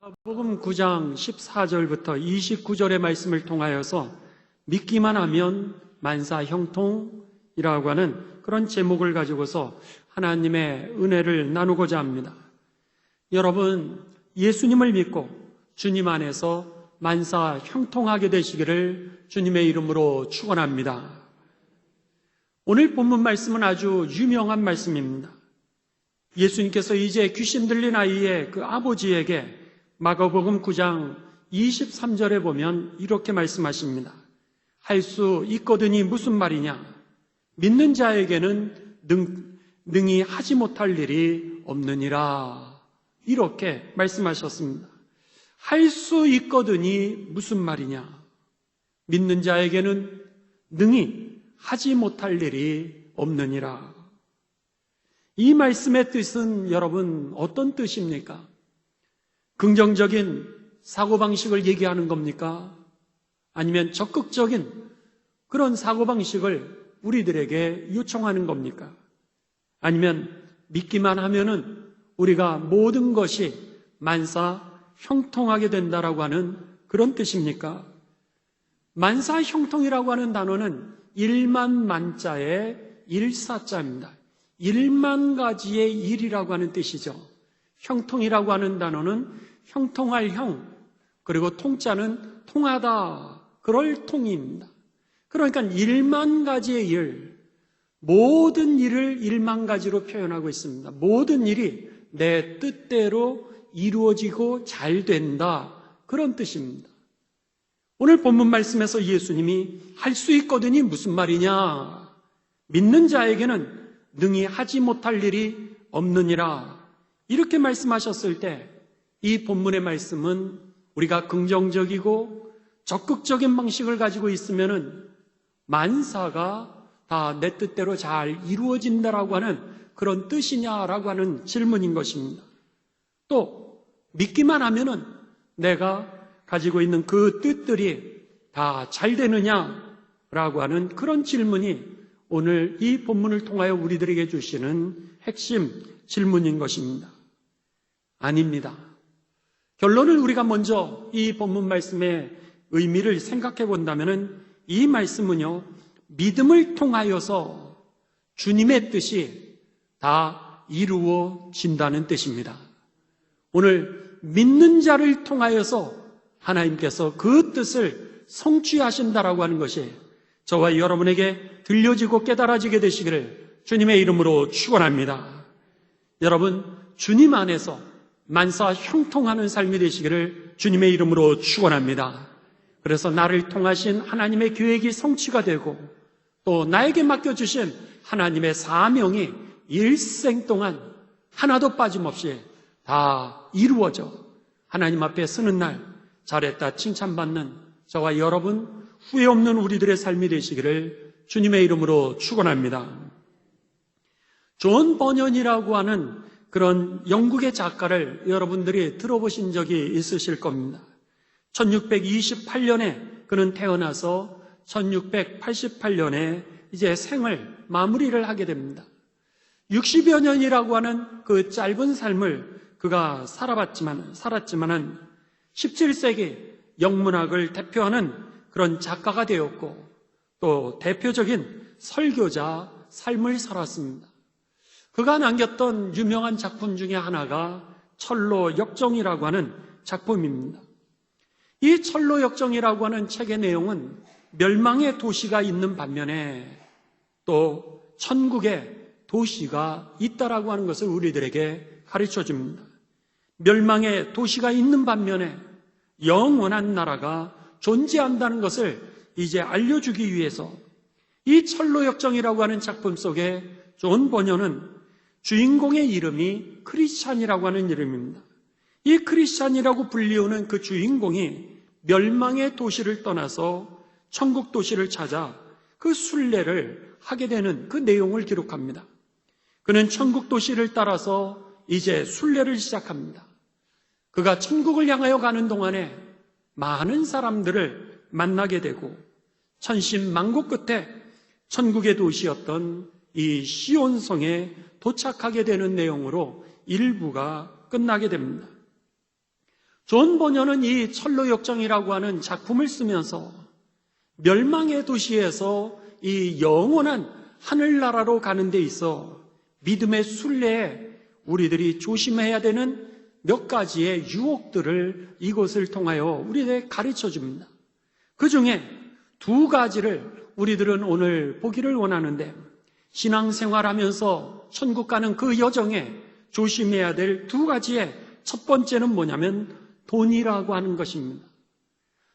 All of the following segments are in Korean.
마가복음 9장 14절부터 29절의 말씀을 통하여서 믿기만 하면 만사 형통이라고 하는 그런 제목을 가지고서 하나님의 은혜를 나누고자 합니다. 여러분, 예수님을 믿고 주님 안에서 만사 형통하게 되시기를 주님의 이름으로 축원합니다. 오늘 본문 말씀은 아주 유명한 말씀입니다. 예수님께서 이제 귀신 들린 아이의 그 아버지에게 마가복음 9장 23절에 보면 이렇게 말씀하십니다. 할 수 있거든이 무슨 말이냐? 믿는 자에게는 능히 하지 못할 일이 없느니라. 이렇게 말씀하셨습니다. 할 수 있거든이 무슨 말이냐? 믿는 자에게는 능히 하지 못할 일이 없느니라. 이 말씀의 뜻은 여러분 어떤 뜻입니까? 긍정적인 사고방식을 얘기하는 겁니까? 아니면 적극적인 그런 사고방식을 우리들에게 요청하는 겁니까? 아니면 믿기만 하면은 우리가 모든 것이 만사 형통하게 된다라고 하는 그런 뜻입니까? 만사 형통이라고 하는 단어는 일만 만자의 일사자입니다. 1만 가지의 일이라고 하는 뜻이죠. 형통이라고 하는 단어는 형통할 형, 그리고 통자는 통하다, 그럴 통입니다. 그러니까 1만 가지의 일, 모든 일을 1만 가지로 표현하고 있습니다. 모든 일이 내 뜻대로 이루어지고 잘 된다, 그런 뜻입니다. 오늘 본문 말씀에서 예수님이 할 수 있거든이 무슨 말이냐? 믿는 자에게는 능히 하지 못할 일이 없느니라. 이렇게 말씀하셨을 때 이 본문의 말씀은 우리가 긍정적이고 적극적인 방식을 가지고 있으면은 만사가 다 내 뜻대로 잘 이루어진다라고 하는 그런 뜻이냐라고 하는 질문인 것입니다. 또 믿기만 하면은 내가 가지고 있는 그 뜻들이 다 잘 되느냐라고 하는 그런 질문이 오늘 이 본문을 통하여 우리들에게 주시는 핵심 질문인 것입니다. 아닙니다. 결론을 우리가 먼저 이 본문 말씀의 의미를 생각해 본다면 이 말씀은요, 믿음을 통하여서 주님의 뜻이 다 이루어진다는 뜻입니다. 오늘 믿는 자를 통하여서 하나님께서 그 뜻을 성취하신다라고 하는 것이 저와 여러분에게 들려지고 깨달아지게 되시기를 주님의 이름으로 축원합니다. 여러분, 주님 안에서 만사 형통하는 삶이 되시기를 주님의 이름으로 축원합니다. 그래서 나를 통하신 하나님의 계획이 성취가 되고 또 나에게 맡겨주신 하나님의 사명이 일생 동안 하나도 빠짐없이 다 이루어져 하나님 앞에 서는 날 잘했다 칭찬받는 저와 여러분 후회 없는 우리들의 삶이 되시기를 주님의 이름으로 축원합니다. 존 버년이라고 하는 그런 영국의 작가를 여러분들이 들어보신 적이 있으실 겁니다. 1628년에 그는 태어나서 1688년에 이제 생을 마무리를 하게 됩니다. 60여 년이라고 하는 그 짧은 삶을 그가 살았지만은 17세기 영문학을 대표하는 그런 작가가 되었고 또 대표적인 설교자 삶을 살았습니다. 그가 남겼던 유명한 작품 중에 하나가 철로 역정이라고 하는 작품입니다. 이 철로 역정이라고 하는 책의 내용은 멸망의 도시가 있는 반면에 또 천국의 도시가 있다라고 하는 것을 우리들에게 가르쳐 줍니다. 멸망의 도시가 있는 반면에 영원한 나라가 존재한다는 것을 이제 알려주기 위해서 이 철로 역정이라고 하는 작품 속에 존 버년은 주인공의 이름이 크리스찬이라고 하는 이름입니다. 이 크리스찬이라고 불리우는 그 주인공이 멸망의 도시를 떠나서 천국 도시를 찾아 그 순례를 하게 되는 그 내용을 기록합니다. 그는 천국 도시를 따라서 이제 순례를 시작합니다. 그가 천국을 향하여 가는 동안에 많은 사람들을 만나게 되고 천신만고 끝에 천국의 도시였던 이 시온성에 도착하게 되는 내용으로 일부가 끝나게 됩니다. 존 버녀는 이 철로역정이라고 하는 작품을 쓰면서 멸망의 도시에서 이 영원한 하늘나라로 가는 데 있어 믿음의 순례에 우리들이 조심해야 되는 몇 가지의 유혹들을 이것을 통하여 우리에게 가르쳐 줍니다. 그 중에 두 가지를 우리들은 오늘 보기를 원하는데, 신앙생활하면서 천국 가는 그 여정에 조심해야 될 두 가지의 첫 번째는 뭐냐면 돈이라고 하는 것입니다.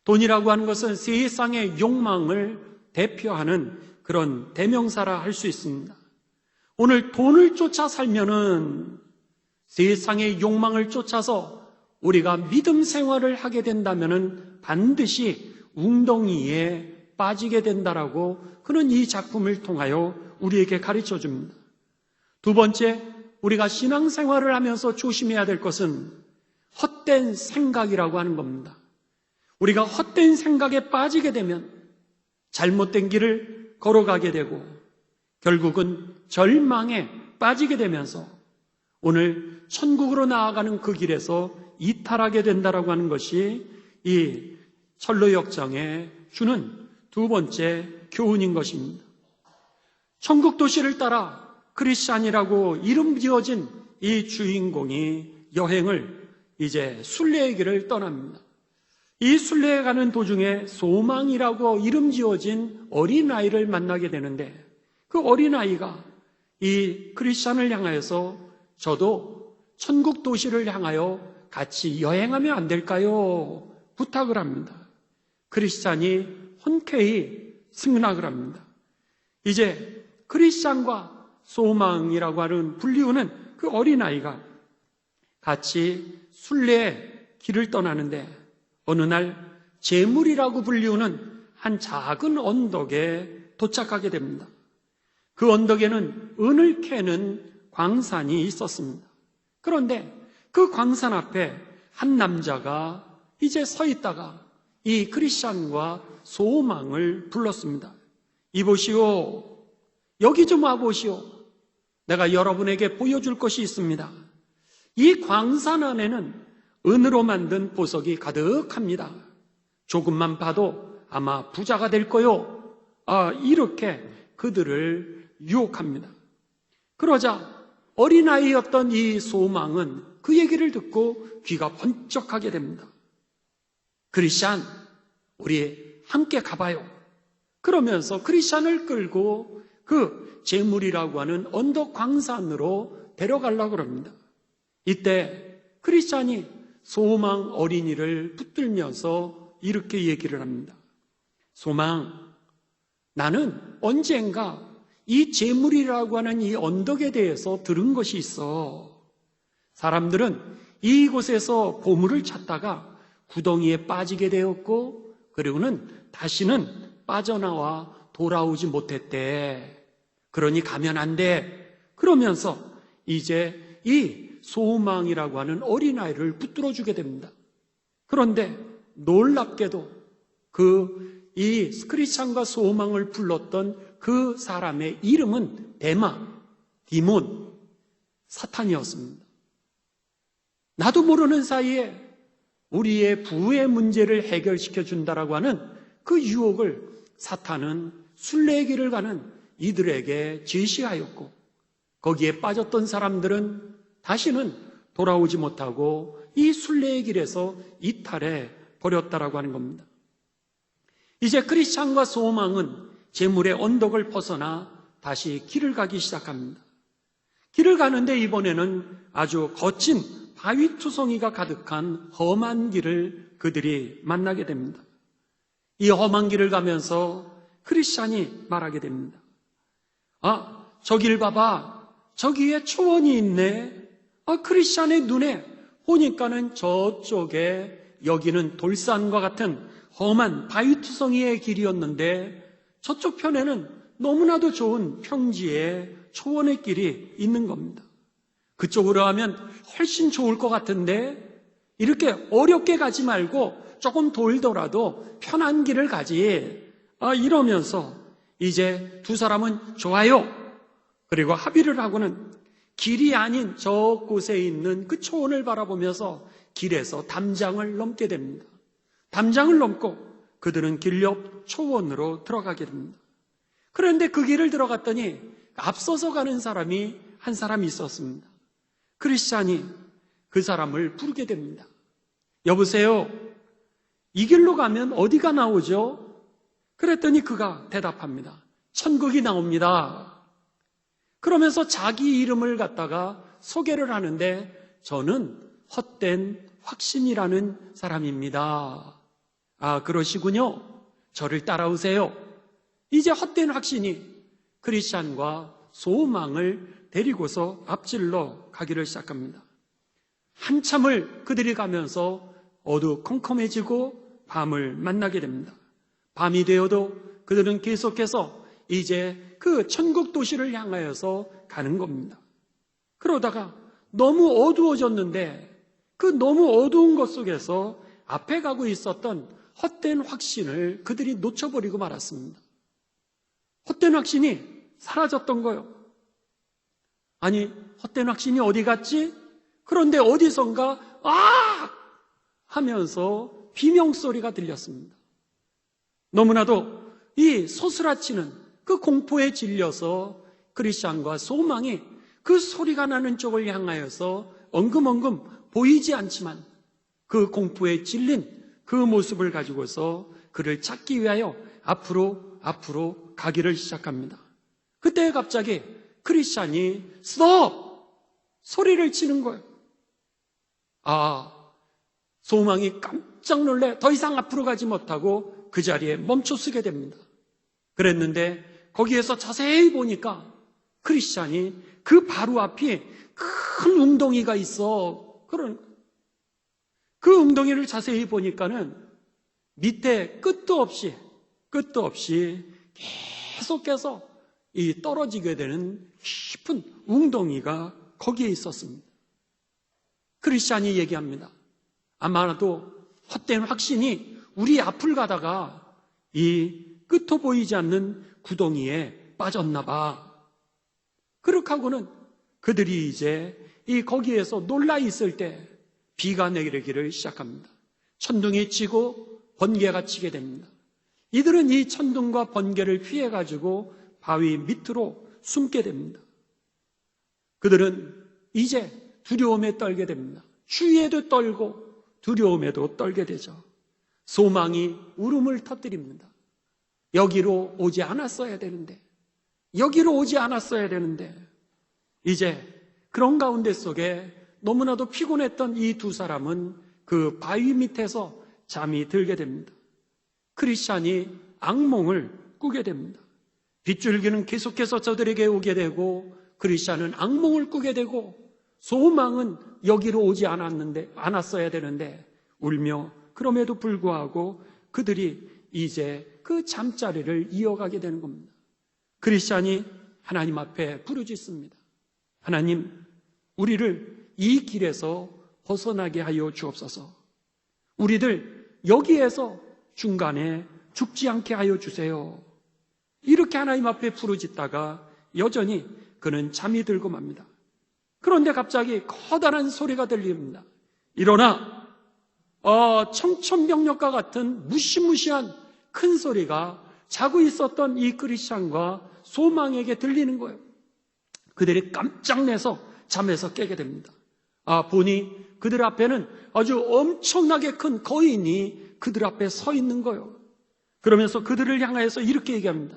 돈이라고 하는 것은 세상의 욕망을 대표하는 그런 대명사라 할 수 있습니다. 오늘 돈을 쫓아 살면은 세상의 욕망을 쫓아서 우리가 믿음 생활을 하게 된다면은 반드시 웅덩이에 빠지게 된다라고 그는 이 작품을 통하여 우리에게 가르쳐 줍니다. 두 번째, 우리가 신앙생활을 하면서 조심해야 될 것은 헛된 생각이라고 하는 겁니다. 우리가 헛된 생각에 빠지게 되면 잘못된 길을 걸어가게 되고 결국은 절망에 빠지게 되면서 오늘 천국으로 나아가는 그 길에서 이탈하게 된다라고 하는 것이 이 철로역정에 주는 두 번째 교훈인 것입니다. 천국 도시를 따라 크리스찬이라고 이름 지어진 이 주인공이 여행을 이제 순례의 길을 떠납니다. 이 순례에 가는 도중에 소망이라고 이름 지어진 어린아이를 만나게 되는데, 그 어린아이가 이 크리스찬을 향하여서 저도 천국 도시를 향하여 같이 여행하면 안 될까요? 부탁을 합니다. 크리스찬이 흔쾌히 승낙을 합니다. 이제 크리스찬과 소망이라고 하는 불리우는 그 어린아이가 같이 순례의 길을 떠나는데, 어느 날 재물이라고 불리우는 한 작은 언덕에 도착하게 됩니다. 그 언덕에는 은을 캐는 광산이 있었습니다. 그런데 그 광산 앞에 한 남자가 이제 서 있다가 이 크리스찬과 소망을 불렀습니다. 이보시오, 여기 좀 와보시오. 내가 여러분에게 보여줄 것이 있습니다. 이 광산 안에는 은으로 만든 보석이 가득합니다. 조금만 봐도 아마 부자가 될 거요. 이렇게 그들을 유혹합니다. 그러자 어린아이였던 이 소망은 그 얘기를 듣고 귀가 번쩍하게 됩니다. 크리스찬, 우리 함께 가봐요. 그러면서 크리스찬을 끌고 그 재물이라고 하는 언덕 광산으로 데려가려고 합니다. 이때 크리스찬이 소망 어린이를 붙들면서 이렇게 얘기를 합니다. 소망, 나는 언젠가 이 재물이라고 하는 이 언덕에 대해서 들은 것이 있어. 사람들은 이곳에서 보물을 찾다가 구덩이에 빠지게 되었고, 그리고는 다시는 빠져나와 돌아오지 못했대. 그러니 가면 안 돼. 그러면서 이제 이 소망이라고 하는 어린아이를 붙들어주게 됩니다. 그런데 놀랍게도 이 크리스찬과 소망을 불렀던 그 사람의 이름은 디몬, 사탄이었습니다. 나도 모르는 사이에 우리의 부의 문제를 해결시켜 준다라고 하는 그 유혹을 사탄은 순례의 길을 가는 이들에게 제시하였고, 거기에 빠졌던 사람들은 다시는 돌아오지 못하고 이 순례의 길에서 이탈해 버렸다라고 하는 겁니다. 이제 크리스찬과 소망은 재물의 언덕을 벗어나 다시 길을 가기 시작합니다. 길을 가는데 이번에는 아주 거친 바위투성이가 가득한 험한 길을 그들이 만나게 됩니다. 이 험한 길을 가면서 크리스찬이 말하게 됩니다. 저길 봐봐. 저기에 초원이 있네. 크리스찬의 눈에 보니까는 저쪽에 여기는 돌산과 같은 험한 바위투성이의 길이었는데 저쪽 편에는 너무나도 좋은 평지의 초원의 길이 있는 겁니다. 그쪽으로 하면 훨씬 좋을 것 같은데 이렇게 어렵게 가지 말고 조금 돌더라도 편한 길을 가지. 이러면서 이제 두 사람은 좋아요. 그리고 합의를 하고는 길이 아닌 저곳에 있는 그 초원을 바라보면서 길에서 담장을 넘게 됩니다. 담장을 넘고 그들은 길 옆 초원으로 들어가게 됩니다. 그런데 그 길을 들어갔더니 앞서서 가는 사람이 한 사람이 있었습니다. 크리스찬이 그 사람을 부르게 됩니다. 여보세요? 이 길로 가면 어디가 나오죠? 그랬더니 그가 대답합니다. 천국이 나옵니다. 그러면서 자기 이름을 갖다가 소개를 하는데 저는 헛된 확신이라는 사람입니다. 아, 그러시군요. 저를 따라오세요. 이제 헛된 확신이 크리스찬과 소망을 데리고서 앞질러 가기를 시작합니다. 한참을 그들이 가면서 어두컴컴해지고 밤을 만나게 됩니다. 밤이 되어도 그들은 계속해서 이제 그 천국 도시를 향하여서 가는 겁니다. 그러다가 너무 어두워졌는데 그 너무 어두운 것 속에서 앞에 가고 있었던 헛된 확신을 그들이 놓쳐버리고 말았습니다. 헛된 확신이 사라졌던 거예요. 아니, 헛된 확신이 어디 갔지? 그런데 어디선가 아! 하면서 비명소리가 들렸습니다. 너무나도 이 소스라치는 그 공포에 질려서 크리스찬과 소망이 그 소리가 나는 쪽을 향하여서 엉금엉금 보이지 않지만 그 공포에 질린 그 모습을 가지고서 그를 찾기 위하여 앞으로 가기를 시작합니다. 그때 갑자기 크리스찬이 스톱! 소리를 치는 거예요. 아, 소망이 깜짝 놀래 더 이상 앞으로 가지 못하고 그 자리에 멈춰서게 됩니다. 그랬는데 거기에서 자세히 보니까 크리스찬이 그 바로 앞에 큰 웅덩이가 있어. 그 웅덩이를 자세히 보니까는 밑에 끝도 없이 계속해서 이 떨어지게 되는 깊은 웅덩이가 거기에 있었습니다. 크리스찬이 얘기합니다. 아마도 헛된 확신이 우리 앞을 가다가 이 끝도 보이지 않는 구덩이에 빠졌나 봐. 그렇게 하고는 그들이 이제 이 거기에서 놀라 있을 때 비가 내리기를 시작합니다. 천둥이 치고 번개가 치게 됩니다. 이들은 이 천둥과 번개를 피해가지고 바위 밑으로 숨게 됩니다. 그들은 이제 두려움에 떨게 됩니다. 추위에도 떨고 두려움에도 떨게 되죠. 소망이 울음을 터뜨립니다. 여기로 오지 않았어야 되는데 이제 그런 가운데 속에 너무나도 피곤했던 이 두 사람은 그 바위 밑에서 잠이 들게 됩니다. 크리스찬이 악몽을 꾸게 됩니다. 빗줄기는 계속해서 저들에게 오게 되고 크리스찬은 악몽을 꾸게 되고 소망은 여기로 오지 않았어야 되는데 울며 그럼에도 불구하고 그들이 이제 그 잠자리를 이어가게 되는 겁니다. 크리스찬이 하나님 앞에 부르짖습니다. 하나님, 우리를 이 길에서 벗어나게 하여 주옵소서. 우리들 여기에서 중간에 죽지 않게 하여 주세요. 이렇게 하나님 앞에 부르짖다가 여전히 그는 잠이 들고 맙니다. 그런데 갑자기 커다란 소리가 들립니다. 일어나! 청천벽력과 같은 무시무시한 큰 소리가 자고 있었던 이 크리스찬과 소망에게 들리는 거예요. 그들이 깜짝 내서 잠에서 깨게 됩니다. 보니 그들 앞에는 아주 엄청나게 큰 거인이 그들 앞에 서 있는 거예요. 그러면서 그들을 향해서 이렇게 얘기합니다.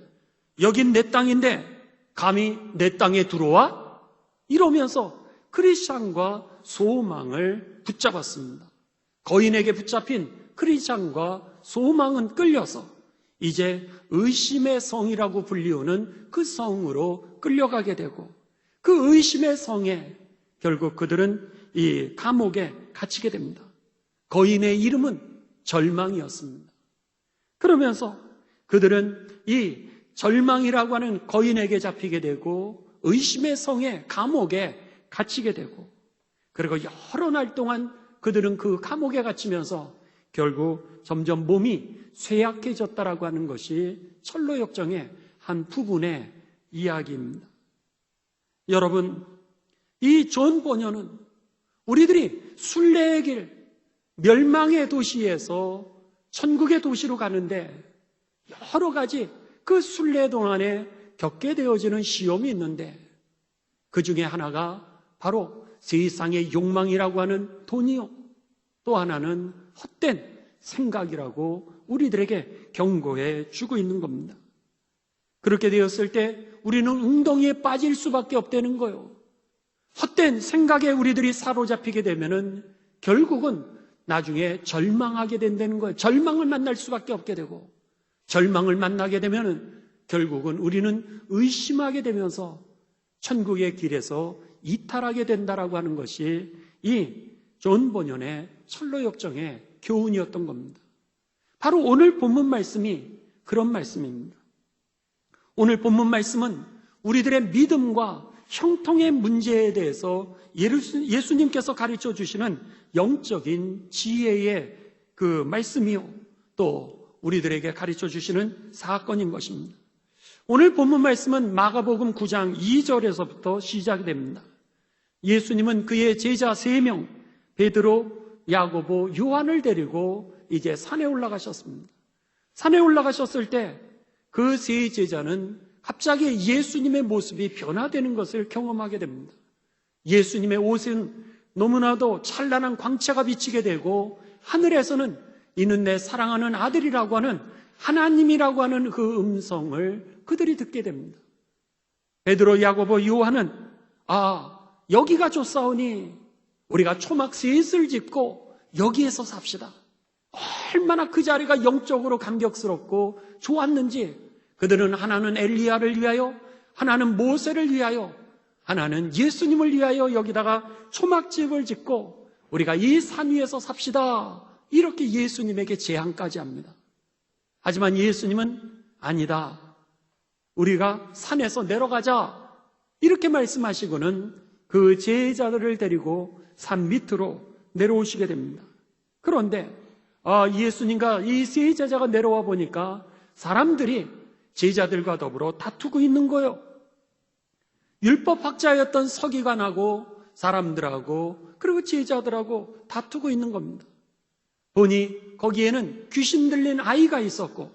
여긴 내 땅인데 감히 내 땅에 들어와? 이러면서 크리스찬과 소망을 붙잡았습니다. 거인에게 붙잡힌 크리스찬과 소망은 끌려서 이제 의심의 성이라고 불리우는 그 성으로 끌려가게 되고 그 의심의 성에 결국 그들은 이 감옥에 갇히게 됩니다. 거인의 이름은 절망이었습니다. 그러면서 그들은 이 절망이라고 하는 거인에게 잡히게 되고 의심의 성의 감옥에 갇히게 되고 그리고 여러 날 동안 그들은 그 감옥에 갇히면서 결국 점점 몸이 쇠약해졌다라고 하는 것이 철로역정의 한 부분의 이야기입니다. 여러분, 이 존 보녀는 우리들이 순례의 길, 멸망의 도시에서 천국의 도시로 가는데 여러 가지 그 순례 동안에 겪게 되어지는 시험이 있는데 그 중에 하나가 바로 세상의 욕망이라고 하는 돈이요. 또 하나는 헛된 생각이라고 우리들에게 경고해 주고 있는 겁니다. 그렇게 되었을 때 우리는 웅덩이에 빠질 수밖에 없다는 거예요. 헛된 생각에 우리들이 사로잡히게 되면은 결국은 나중에 절망하게 된다는 거예요. 절망을 만날 수밖에 없게 되고, 절망을 만나게 되면은 결국은 우리는 의심하게 되면서 천국의 길에서 이탈하게 된다라고 하는 것이 이 존 본연의 철로역정의 교훈이었던 겁니다. 바로 오늘 본문 말씀이 그런 말씀입니다. 오늘 본문 말씀은 우리들의 믿음과 형통의 문제에 대해서 예수님께서 가르쳐 주시는 영적인 지혜의 그 말씀이요, 또 우리들에게 가르쳐 주시는 사건인 것입니다. 오늘 본문 말씀은 마가복음 9장 2절에서부터 시작이 됩니다. 예수님은 그의 제자 3명 베드로, 야고보, 요한을 데리고 이제 산에 올라가셨습니다. 산에 올라가셨을 때 그 세 제자는 갑자기 예수님의 모습이 변화되는 것을 경험하게 됩니다. 예수님의 옷은 너무나도 찬란한 광채가 비치게 되고, 하늘에서는 이는 내 사랑하는 아들이라고 하는 하나님이라고 하는 그 음성을 그들이 듣게 됩니다. 베드로, 야고보, 요한은 여기가 좋사오니 우리가 초막 셋을 짓고 여기에서 삽시다. 얼마나 그 자리가 영적으로 감격스럽고 좋았는지 그들은 하나는 엘리야를 위하여, 하나는 모세를 위하여, 하나는 예수님을 위하여 여기다가 초막집을 짓고 우리가 이 산 위에서 삽시다, 이렇게 예수님에게 제안까지 합니다. 하지만 예수님은 아니다, 우리가 산에서 내려가자, 이렇게 말씀하시고는 그 제자들을 데리고 산 밑으로 내려오시게 됩니다. 그런데 예수님과 이 세 제자가 내려와 보니까 사람들이 제자들과 더불어 다투고 있는 거예요. 율법학자였던 서기관하고 사람들하고 그리고 제자들하고 다투고 있는 겁니다. 보니 거기에는 귀신 들린 아이가 있었고,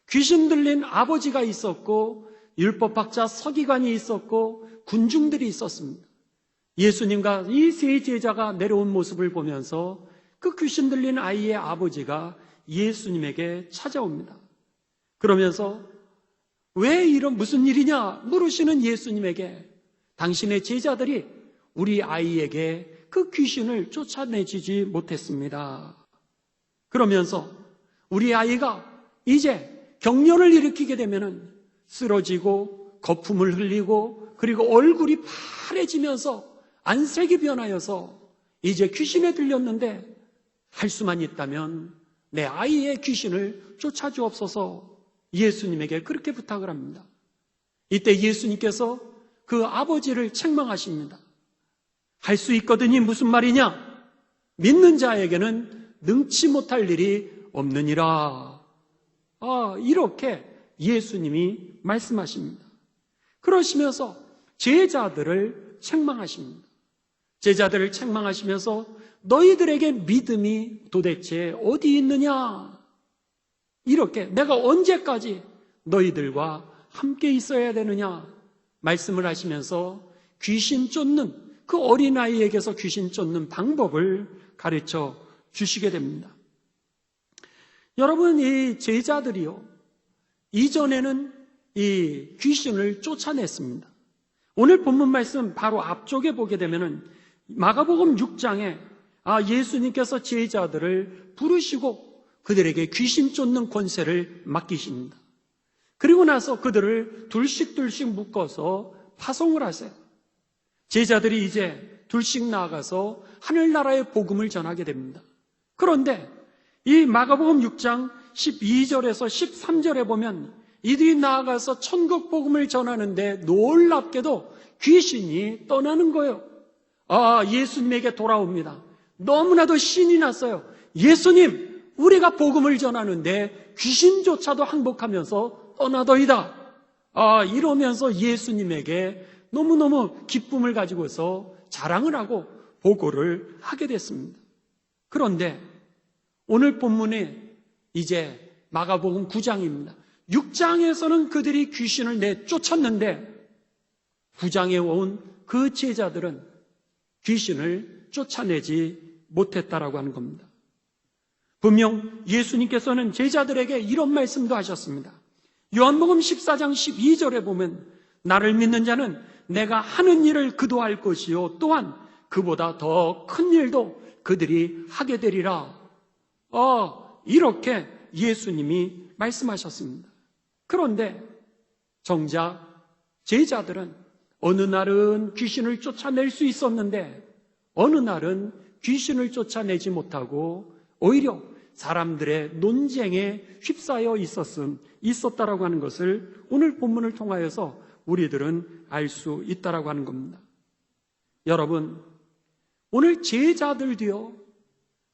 귀신 들린 아버지가 있었고, 율법학자 서기관이 있었고, 군중들이 있었습니다. 예수님과 이 세 제자가 내려온 모습을 보면서 그 귀신 들린 아이의 아버지가 예수님에게 찾아옵니다. 그러면서 왜 이런 무슨 일이냐 물으시는 예수님에게 당신의 제자들이 우리 아이에게 그 귀신을 쫓아내지지 못했습니다. 그러면서 우리 아이가 이제 경련을 일으키게 되면은 쓰러지고 거품을 흘리고 그리고 얼굴이 파래지면서 안색이 변하여서 이제 귀신에 들렸는데 할 수만 있다면 내 아이의 귀신을 쫓아주옵소서, 예수님에게 그렇게 부탁을 합니다. 이때 예수님께서 그 아버지를 책망하십니다. 할 수 있거든이 무슨 말이냐? 믿는 자에게는 능치 못할 일이 없느니라. 이렇게 예수님이 말씀하십니다. 그러시면서 제자들을 책망하십니다. 제자들을 책망하시면서 너희들에게 믿음이 도대체 어디 있느냐? 이렇게 내가 언제까지 너희들과 함께 있어야 되느냐? 말씀을 하시면서 귀신 쫓는, 그 어린아이에게서 귀신 쫓는 방법을 가르쳐 주시게 됩니다. 여러분, 이 제자들이요, 이전에는 이 귀신을 쫓아냈습니다. 오늘 본문 말씀 바로 앞쪽에 보게 되면은 마가복음 6장에 예수님께서 제자들을 부르시고 그들에게 귀신 쫓는 권세를 맡기십니다. 그리고 나서 그들을 둘씩 묶어서 파송을 하세요. 제자들이 이제 둘씩 나아가서 하늘나라의 복음을 전하게 됩니다. 그런데 이 마가복음 6장 12절에서 13절에 보면 이들이 나아가서 천국 복음을 전하는데 놀랍게도 귀신이 떠나는 거예요. 예수님에게 돌아옵니다. 너무나도 신이 났어요. 예수님, 우리가 복음을 전하는데 귀신조차도 항복하면서 떠나더이다. 이러면서 예수님에게 너무너무 기쁨을 가지고서 자랑을 하고 보고를 하게 됐습니다. 그런데 오늘 본문에 이제 마가복음 9장입니다. 6장에서는 그들이 귀신을 내쫓았는데 9장에 온 그 제자들은 귀신을 쫓아내지 못했다라고 하는 겁니다. 분명 예수님께서는 제자들에게 이런 말씀도 하셨습니다. 요한복음 14장 12절에 보면 나를 믿는 자는 내가 하는 일을 그도 할 것이요 또한 그보다 더 큰 일도 그들이 하게 되리라. 이렇게 예수님이 말씀하셨습니다. 그런데 정작 제자들은 어느 날은 귀신을 쫓아낼 수 있었는데 어느 날은 귀신을 쫓아내지 못하고 오히려 사람들의 논쟁에 휩싸여 있었다라고 하는 것을 오늘 본문을 통하여서 우리들은 알 수 있다라고 하는 겁니다. 여러분, 오늘 제자들도요,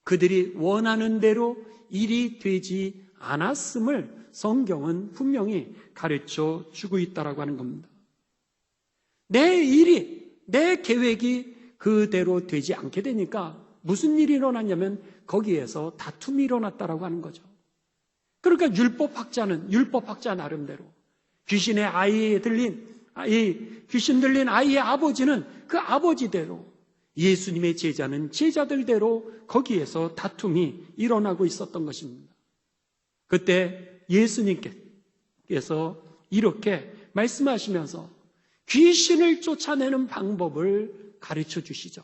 그들이 원하는 대로 일이 되지 않았음을 성경은 분명히 가르쳐 주고 있다라고 하는 겁니다. 내 일이, 내 계획이 그대로 되지 않게 되니까 무슨 일이 일어났냐면 거기에서 다툼이 일어났다라고 하는 거죠. 그러니까 율법학자 나름대로 귀신 들린 아이의 아버지는 그 아버지대로, 예수님의 제자는 제자들대로 거기에서 다툼이 일어나고 있었던 것입니다. 그때 예수님께서 이렇게 말씀하시면서 귀신을 쫓아내는 방법을 가르쳐 주시죠.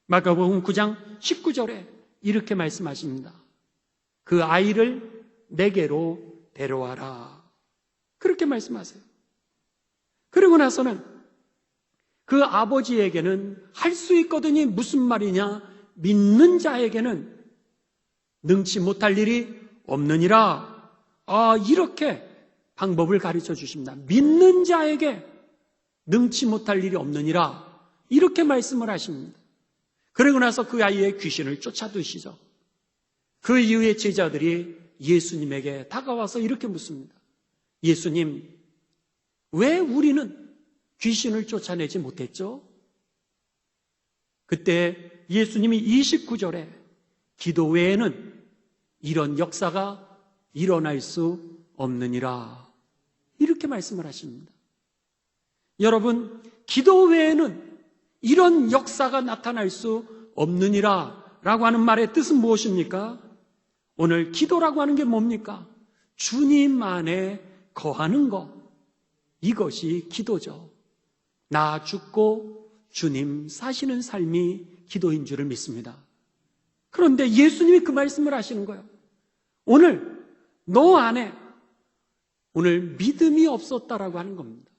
마가복음 9장 19절에 이렇게 말씀하십니다. 그 아이를 내게로 데려와라. 그렇게 말씀하세요. 그리고 나서는 그 아버지에게는 할 수 있거든이 무슨 말이냐? 믿는 자에게는 능치 못할 일이 없느니라. 이렇게 방법을 가르쳐 주십니다. 믿는 자에게 능치 못할 일이 없느니라. 이렇게 말씀을 하십니다. 그러고 나서 그 아이의 귀신을 쫓아드시죠. 그 이후에 제자들이 예수님에게 다가와서 이렇게 묻습니다. 예수님, 왜 우리는 귀신을 쫓아내지 못했죠? 그때 예수님이 29절에 기도 외에는 이런 역사가 일어날 수 없느니라. 이렇게 말씀을 하십니다. 여러분, 기도 외에는 이런 역사가 나타날 수 없느니라 라고 하는 말의 뜻은 무엇입니까? 오늘 기도라고 하는 게 뭡니까? 주님 안에 거하는 것, 이것이 기도죠. 나 죽고 주님 사시는 삶이 기도인 줄을 믿습니다. 그런데 예수님이 그 말씀을 하시는 거예요. 오늘 너 안에 오늘 믿음이 없었다라고 하는 겁니다.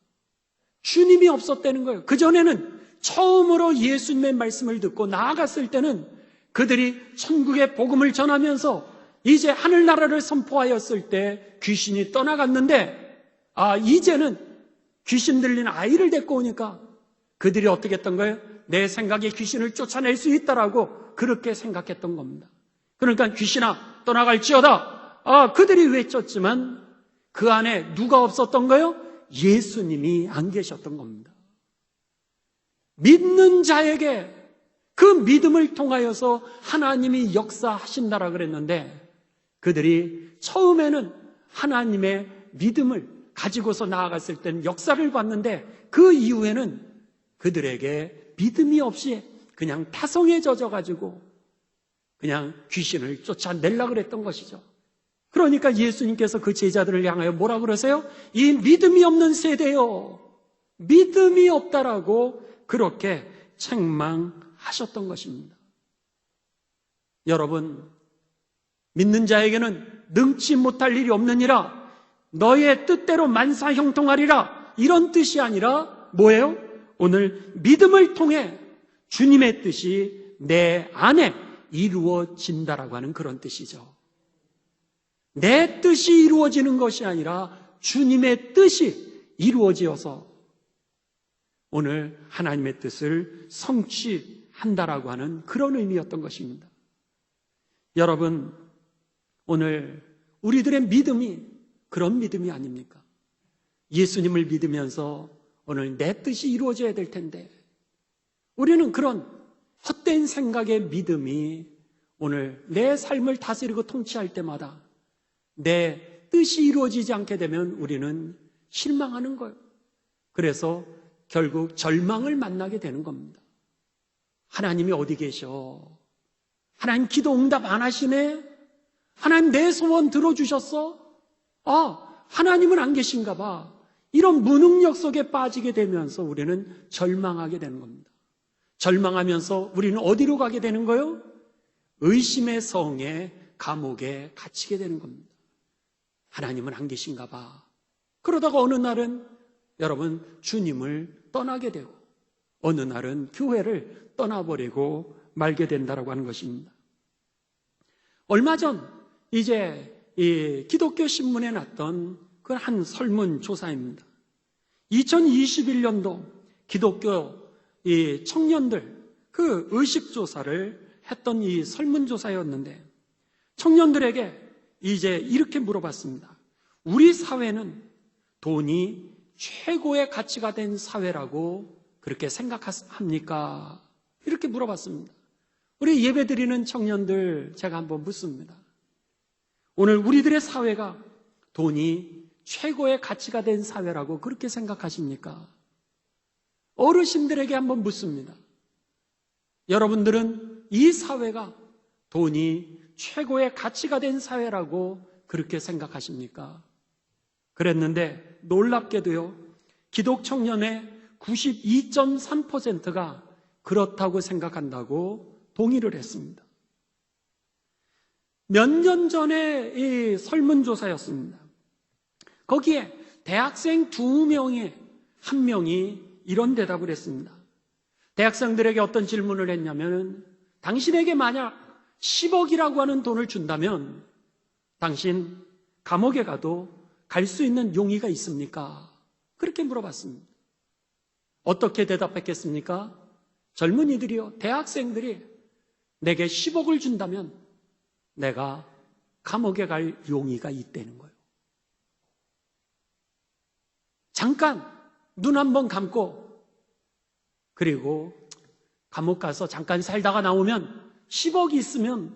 주님이 없었다는 거예요. 그전에는 처음으로 예수님의 말씀을 듣고 나아갔을 때는 그들이 천국의 복음을 전하면서 이제 하늘나라를 선포하였을 때 귀신이 떠나갔는데 이제는 귀신 들린 아이를 데리고 오니까 그들이 어떻게 했던 거예요? 내 생각에 귀신을 쫓아낼 수 있다라고 그렇게 생각했던 겁니다. 그러니까 귀신아 떠나갈지어다. 그들이 외쳤지만 그 안에 누가 없었던 거예요? 예수님이 안 계셨던 겁니다. 믿는 자에게 그 믿음을 통하여서 하나님이 역사하신다라 그랬는데 그들이 처음에는 하나님의 믿음을 가지고서 나아갔을 때는 역사를 봤는데 그 이후에는 그들에게 믿음이 없이 그냥 타성에 젖어가지고 그냥 귀신을 쫓아내려고 그랬던 것이죠. 그러니까 예수님께서 그 제자들을 향하여 뭐라 그러세요? 이 믿음이 없는 세대요. 믿음이 없다라고 그렇게 책망하셨던 것입니다. 여러분, 믿는 자에게는 능치 못할 일이 없느니라. 너의 뜻대로 만사 형통하리라. 이런 뜻이 아니라 뭐예요? 오늘 믿음을 통해 주님의 뜻이 내 안에 이루어진다라고 하는 그런 뜻이죠. 내 뜻이 이루어지는 것이 아니라 주님의 뜻이 이루어지어서 오늘 하나님의 뜻을 성취한다라고 하는 그런 의미였던 것입니다. 여러분, 오늘 우리들의 믿음이 그런 믿음이 아닙니까? 예수님을 믿으면서 오늘 내 뜻이 이루어져야 될 텐데 우리는 그런 헛된 생각의 믿음이 오늘 내 삶을 다스리고 통치할 때마다 내 뜻이 이루어지지 않게 되면 우리는 실망하는 거예요. 그래서 결국 절망을 만나게 되는 겁니다. 하나님이 어디 계셔? 하나님 기도 응답 안 하시네? 하나님 내 소원 들어주셨어? 하나님은 안 계신가 봐. 이런 무능력 속에 빠지게 되면서 우리는 절망하게 되는 겁니다. 절망하면서 우리는 어디로 가게 되는 거예요? 의심의 성에 감옥에 갇히게 되는 겁니다. 하나님은 안 계신가 봐. 그러다가 어느 날은 여러분 주님을 떠나게 되고 어느 날은 교회를 떠나버리고 말게 된다라고 하는 것입니다. 얼마 전 이제 이 기독교 신문에 났던 그 한 설문조사입니다. 2021년도 기독교 이 청년들 그 의식조사를 했던 이 설문조사였는데 청년들에게 이제 이렇게 물어봤습니다. 우리 사회는 돈이 최고의 가치가 된 사회라고 그렇게 생각합니까? 이렇게 물어봤습니다. 우리 예배드리는 청년들 제가 한번 묻습니다. 오늘 우리들의 사회가 돈이 최고의 가치가 된 사회라고 그렇게 생각하십니까? 어르신들에게 한번 묻습니다. 여러분들은 이 사회가 돈이 최고의 가치가 된 사회라고 그렇게 생각하십니까? 그랬는데 놀랍게도요, 기독 청년의 92.3%가 그렇다고 생각한다고 동의를 했습니다. 몇 년 전에 이 설문조사였습니다. 거기에 대학생 2명에 1명이 이런 대답을 했습니다. 대학생들에게 어떤 질문을 했냐면 당신에게 만약 10억이라고 하는 돈을 준다면 당신 감옥에 가도 갈 수 있는 용의가 있습니까? 그렇게 물어봤습니다. 어떻게 대답했겠습니까? 젊은이들이요, 대학생들이 내게 10억을 준다면 내가 감옥에 갈 용의가 있다는 거예요. 잠깐 눈 한번 감고 그리고 감옥 가서 잠깐 살다가 나오면 10억이 있으면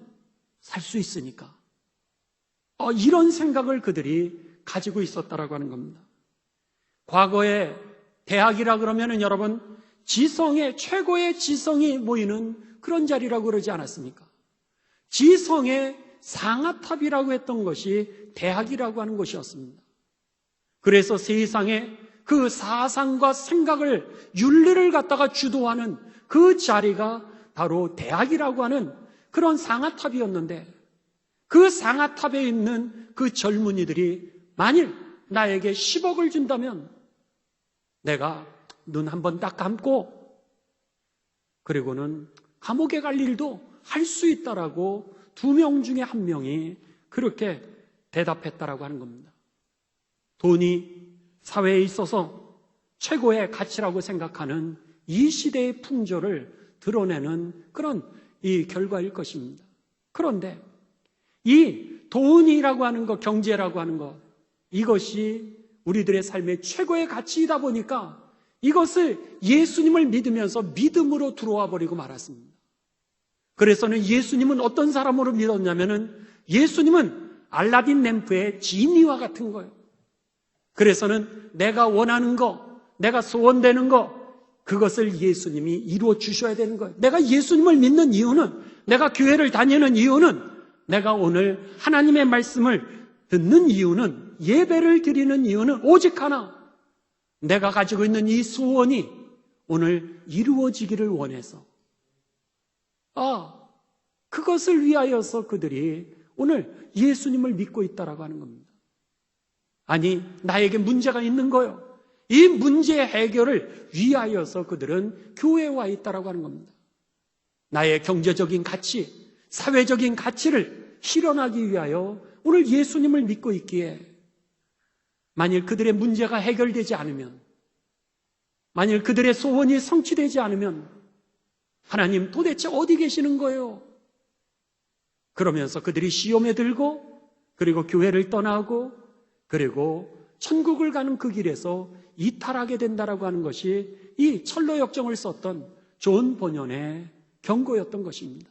살 수 있으니까 이런 생각을 그들이 가지고 있었다라고 하는 겁니다. 과거에 대학이라 그러면은 여러분 지성의 최고의 지성이 모이는 그런 자리라고 그러지 않았습니까? 지성의 상아탑이라고 했던 것이 대학이라고 하는 것이었습니다. 그래서 세상에 그 사상과 생각을 윤리를 갖다가 주도하는 그 자리가 바로 대학이라고 하는 그런 상아탑이었는데 그 상아탑에 있는 그 젊은이들이 만일 나에게 10억을 준다면 내가 눈 한번 딱 감고 그리고는 감옥에 갈 일도 할 수 있다라고 2명 중에 1명이 그렇게 대답했다라고 하는 겁니다. 돈이 사회에 있어서 최고의 가치라고 생각하는 이 시대의 풍조를 드러내는 그런 이 결과일 것입니다. 그런데 이 돈이라고 하는 것, 경제라고 하는 것, 이것이 우리들의 삶의 최고의 가치이다 보니까 이것을 예수님을 믿으면서 믿음으로 들어와 버리고 말았습니다. 그래서는 예수님은 어떤 사람으로 믿었냐면은 예수님은 알라딘 램프의 지니와 같은 거예요. 그래서는 내가 원하는 거, 내가 소원되는 거, 그것을 예수님이 이루어 주셔야 되는 거예요. 내가 예수님을 믿는 이유는, 내가 교회를 다니는 이유는, 내가 오늘 하나님의 말씀을 듣는 이유는, 예배를 드리는 이유는 오직 하나, 내가 가지고 있는 이 소원이 오늘 이루어지기를 원해서 그것을 위하여서 그들이 오늘 예수님을 믿고 있다라고 하는 겁니다. 아니, 나에게 문제가 있는 거요. 이 문제의 해결을 위하여서 그들은 교회에 와 있다라고 하는 겁니다. 나의 경제적인 가치, 사회적인 가치를 실현하기 위하여 오늘 예수님을 믿고 있기에 만일 그들의 문제가 해결되지 않으면, 만일 그들의 소원이 성취되지 않으면 하나님 도대체 어디 계시는 거예요? 그러면서 그들이 시험에 들고 그리고 교회를 떠나고 그리고 천국을 가는 그 길에서 이탈하게 된다라고 하는 것이 이 철로 역정을 썼던 존 번연의 경고였던 것입니다.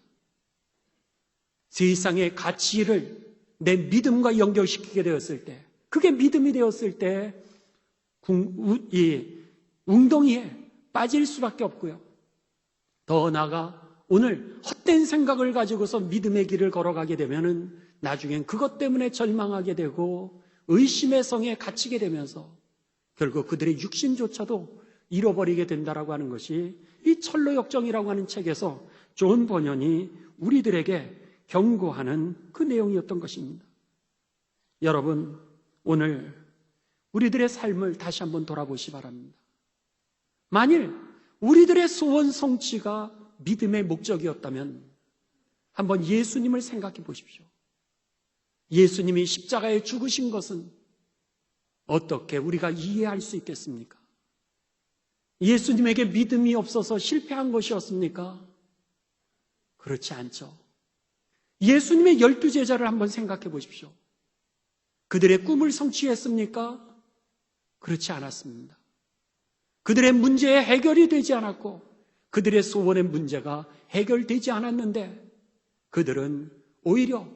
세상의 가치를 내 믿음과 연결시키게 되었을 때, 그게 믿음이 되었을 때 이 웅덩이에 빠질 수밖에 없고요. 더 나아가 오늘 헛된 생각을 가지고서 믿음의 길을 걸어가게 되면은 나중엔 그것 때문에 절망하게 되고 의심의 성에 갇히게 되면서 결국 그들의 육신조차도 잃어버리게 된다라고 하는 것이 이 철로역정이라고 하는 책에서 존 번연이 우리들에게 경고하는 그 내용이었던 것입니다. 여러분, 오늘 우리들의 삶을 다시 한번 돌아보시 바랍니다. 만일 우리들의 소원 성취가 믿음의 목적이었다면 한번 예수님을 생각해 보십시오. 예수님이 십자가에 죽으신 것은 어떻게 우리가 이해할 수 있겠습니까? 예수님에게 믿음이 없어서 실패한 것이었습니까? 그렇지 않죠. 예수님의 12제자를 한번 생각해 보십시오. 그들의 꿈을 성취했습니까? 그렇지 않았습니다. 그들의 문제의 해결이 되지 않았고 그들의 소원의 문제가 해결되지 않았는데 그들은 오히려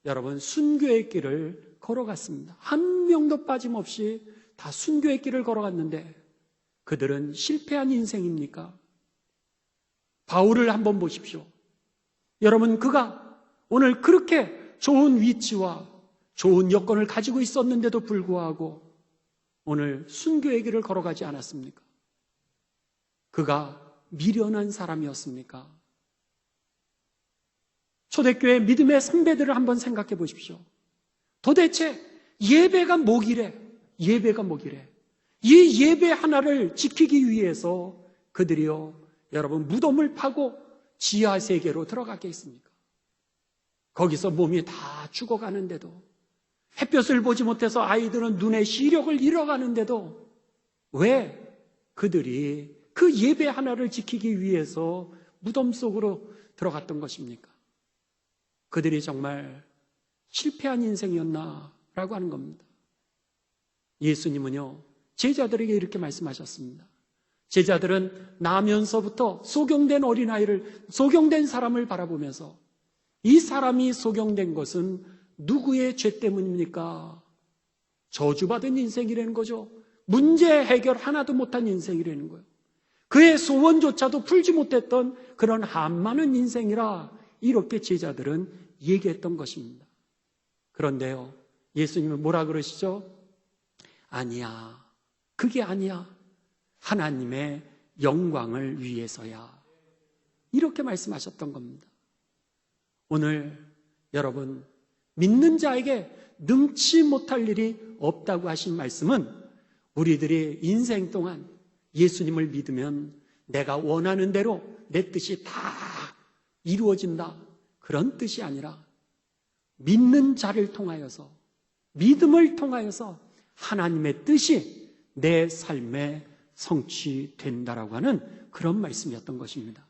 여러분 순교의 길을 걸어갔습니다. 한 명도 빠짐없이 다 순교의 길을 걸어갔는데 그들은 실패한 인생입니까? 바울을 한번 보십시오. 여러분, 그가 오늘 그렇게 좋은 위치와 좋은 여건을 가지고 있었는데도 불구하고 오늘 순교의 길을 걸어가지 않았습니까? 그가 미련한 사람이었습니까? 초대교회 믿음의 선배들을 한번 생각해 보십시오. 도대체 예배가 뭐기래? 예배가 뭐기래? 이 예배 하나를 지키기 위해서 그들이요, 여러분 무덤을 파고 지하 세계로 들어가게 했습니까? 거기서 몸이 다 죽어가는데도, 햇볕을 보지 못해서 아이들은 눈의 시력을 잃어가는데도 왜 그들이 그 예배 하나를 지키기 위해서 무덤 속으로 들어갔던 것입니까? 그들이 정말 실패한 인생이었나라고 하는 겁니다. 예수님은요, 제자들에게 이렇게 말씀하셨습니다. 제자들은 나면서부터 소경된 어린아이를, 소경된 사람을 바라보면서 이 사람이 소경된 것은 누구의 죄 때문입니까? 저주받은 인생이라는 거죠. 문제 해결 하나도 못한 인생이라는 거예요. 그의 소원조차도 풀지 못했던 그런 한많은 인생이라 이렇게 제자들은 얘기했던 것입니다. 그런데요, 예수님은 뭐라 그러시죠? 아니야, 그게 아니야. 하나님의 영광을 위해서야. 이렇게 말씀하셨던 겁니다. 오늘 여러분, 믿는 자에게 능치 못할 일이 없다고 하신 말씀은 우리들의 인생 동안 예수님을 믿으면 내가 원하는 대로 내 뜻이 다 이루어진다, 그런 뜻이 아니라 믿는 자를 통하여서, 믿음을 통하여서 하나님의 뜻이 내 삶에 성취된다라고 하는 그런 말씀이었던 것입니다.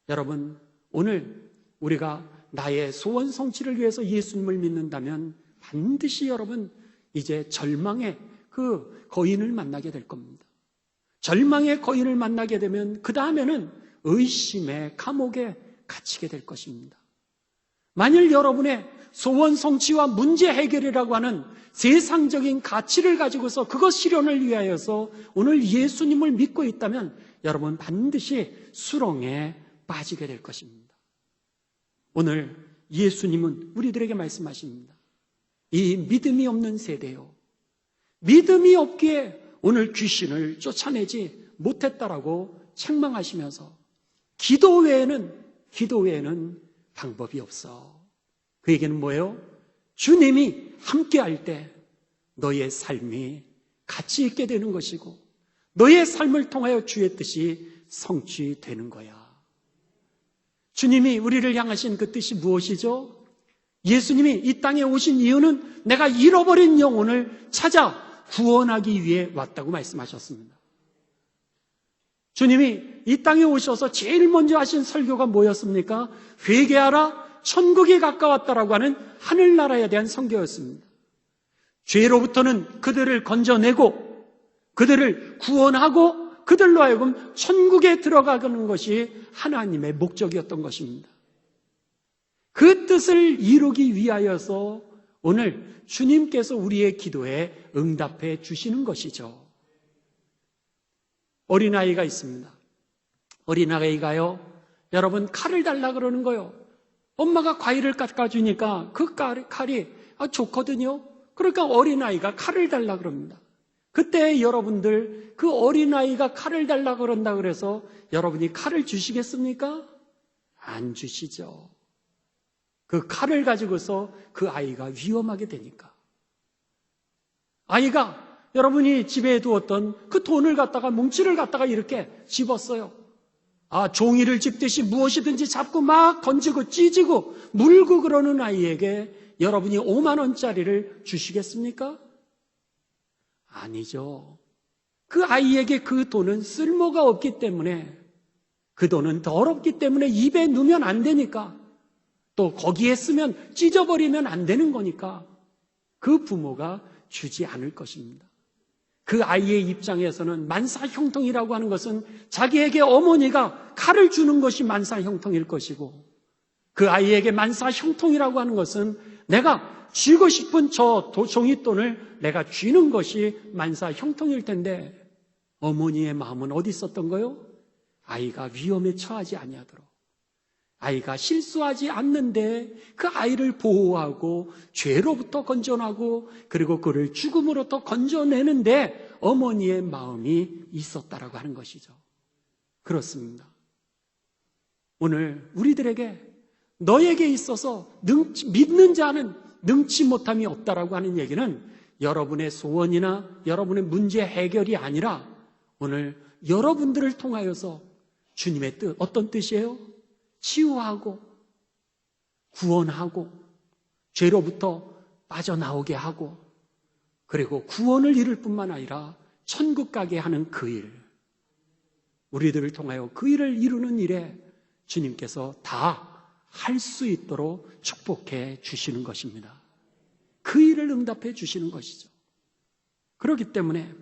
여러분, 오늘 우리가 나의 소원 성취를 위해서 예수님을 믿는다면 반드시 여러분 이제 절망의 그 거인을 만나게 될 겁니다. 절망의 거인을 만나게 되면 그 다음에는 의심의 감옥에 갇히게 될 것입니다. 만일 여러분의 소원 성취와 문제 해결이라고 하는 세상적인 가치를 가지고서 그것 실현을 위하여서 오늘 예수님을 믿고 있다면 여러분 반드시 수렁에 빠지게 될 것입니다. 오늘 예수님은 우리들에게 말씀하십니다. 이 믿음이 없는 세대요, 믿음이 없기에 오늘 귀신을 쫓아내지 못했다라고 책망하시면서 기도 외에는 방법이 없어. 그 얘기는 뭐예요? 주님이 함께할 때 너의 삶이 가치 있게 되는 것이고 너의 삶을 통하여 주의 뜻이 성취되는 거야. 주님이 우리를 향하신 그 뜻이 무엇이죠? 예수님이 이 땅에 오신 이유는 내가 잃어버린 영혼을 찾아 구원하기 위해 왔다고 말씀하셨습니다. 주님이 이 땅에 오셔서 제일 먼저 하신 설교가 뭐였습니까? 회개하라, 천국이 가까웠다라고 하는 하늘나라에 대한 선교였습니다. 죄로부터는 그들을 건져내고 그들을 구원하고 그들로 하여금 천국에 들어가는 것이 하나님의 목적이었던 것입니다. 그 뜻을 이루기 위하여서 오늘 주님께서 우리의 기도에 응답해 주시는 것이죠. 어린아이가 있습니다. 어린아이가요, 여러분 칼을 달라 그러는 거예요. 엄마가 과일을 깎아주니까 그 칼이 좋거든요. 그러니까 어린아이가 칼을 달라 그럽니다. 그때 여러분들 그 어린아이가 칼을 달라 그런다 그래서 여러분이 칼을 주시겠습니까? 안 주시죠. 그 칼을 가지고서 그 아이가 위험하게 되니까. 아이가 여러분이 집에 두었던 그 돈을 갖다가 뭉치를 갖다가 이렇게 집었어요. 종이를 집듯이 무엇이든지 잡고 막 던지고 찢고 물고 그러는 아이에게 여러분이 5만 원짜리를 주시겠습니까? 아니죠. 그 아이에게 그 돈은 쓸모가 없기 때문에, 그 돈은 더럽기 때문에 입에 넣으면 안 되니까, 또 거기에 쓰면 찢어버리면 안 되는 거니까 그 부모가 주지 않을 것입니다. 그 아이의 입장에서는 만사형통이라고 하는 것은 자기에게 어머니가 칼을 주는 것이 만사형통일 것이고, 그 아이에게 만사형통이라고 하는 것은 내가 쥐고 싶은 저 종잇돈을 내가 쥐는 것이 만사형통일 텐데, 어머니의 마음은 어디 있었던 거요? 아이가 위험에 처하지 아니하도록, 아이가 실수하지 않는데 그 아이를 보호하고 죄로부터 건져내고 그리고 그를 죽음으로부터 건져내는데 어머니의 마음이 있었다라고 하는 것이죠. 그렇습니다. 오늘 우리들에게 너에게 있어서 믿는 자는 능치 못함이 없다라고 하는 얘기는 여러분의 소원이나 여러분의 문제 해결이 아니라 오늘 여러분들을 통하여서 주님의 뜻, 어떤 뜻이에요? 치유하고 구원하고 죄로부터 빠져나오게 하고 그리고 구원을 이룰 뿐만 아니라 천국 가게 하는 그 일, 우리들을 통하여 그 일을 이루는 일에 주님께서 다 할 수 있도록 축복해 주시는 것입니다. 그 일을 응답해 주시는 것이죠. 그렇기 때문에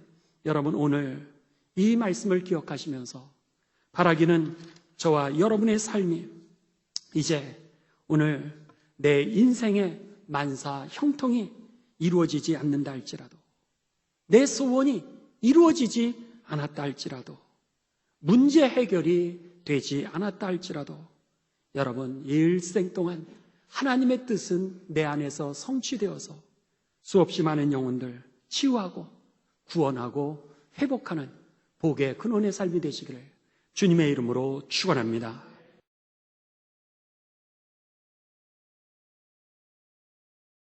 여러분 오늘 이 말씀을 기억하시면서 바라기는 저와 여러분의 삶이 이제 오늘 내 인생의 만사 형통이 이루어지지 않는다 할지라도, 내 소원이 이루어지지 않았다 할지라도, 문제 해결이 되지 않았다 할지라도 여러분 일생 동안 하나님의 뜻은 내 안에서 성취되어서 수없이 많은 영혼들 치유하고 구원하고 회복하는 복의 근원의 삶이 되시기를 주님의 이름으로 축원합니다.